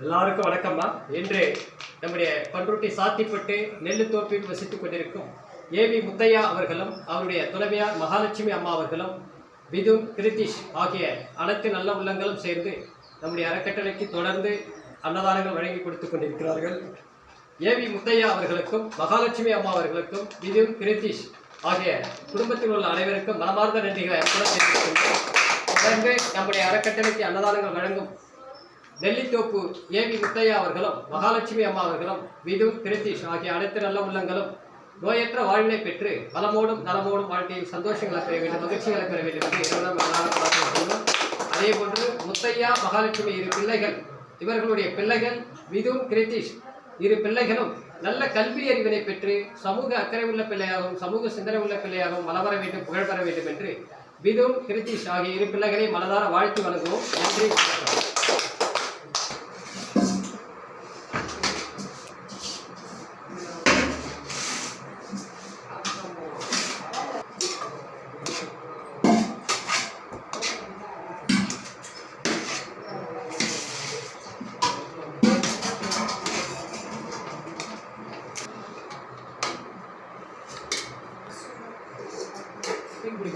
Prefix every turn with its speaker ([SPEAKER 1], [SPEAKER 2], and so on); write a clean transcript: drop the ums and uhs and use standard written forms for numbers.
[SPEAKER 1] எல்லாருக்கும் வணக்கம்மா. இன்று நம்முடைய பண்ருட்டி சாத்திப்பட்டு நெல்லுத்தோப்பில் வசித்துக் கொண்டிருக்கும் ஏவி முத்தையா அவர்களும் அவருடைய துணைவியார் மகாலட்சுமி அம்மா அவர்களும் விதுன் கிருத்திஷ் ஆகிய அனைத்து நல்ல உள்ளங்களும் சேர்ந்து நம்முடைய அறக்கட்டளைக்கு தொடர்ந்து அன்னதானங்கள் வழங்கி கொடுத்து கொண்டிருக்கிறார்கள். ஏவி முத்தையா அவர்களுக்கும் மகாலட்சுமி அம்மா அவர்களுக்கும் விதுன் கிருத்திஷ் ஆகிய குடும்பத்தில் உள்ள அனைவருக்கும் மனமார்ந்த நன்றிகளை தொடர்ந்து நம்முடைய அறக்கட்டளைக்கு அன்னதானங்கள் வழங்கும் நெல்லித்தோப்பு ஏவி முத்தையா அவர்களும் மகாலட்சுமி அம்மா அவர்களும் விதுன் கிருத்திஷ் ஆகிய அனைத்து நல்ல உள்ளங்களும் நோயற்ற வாழ்வினை பெற்று பலமோடும் நலமோடும் வாழ்க்கையில் சந்தோஷங்களை பெற வேண்டும், மகிழ்ச்சிகளை பெற வேண்டும் என்று இரண்டாம். அதே போன்று முத்தையா மகாலட்சுமி இரு பிள்ளைகள், இவர்களுடைய பிள்ளைகள் விதுன் கிருத்திஷ் இரு பிள்ளைகளும் நல்ல கல்வி அறிவினை பெற்று சமூக அக்கறை உள்ள பிள்ளையாகவும் சமூக சிந்தனை உள்ள பிள்ளையாகவும் வளர வேண்டும், புகழ் பெற வேண்டும் என்று விதுன் கிருத்திஷ் ஆகிய இரு பிள்ளைகளை மனதார வாழ்த்து வழங்குவோம். நன்றி. Big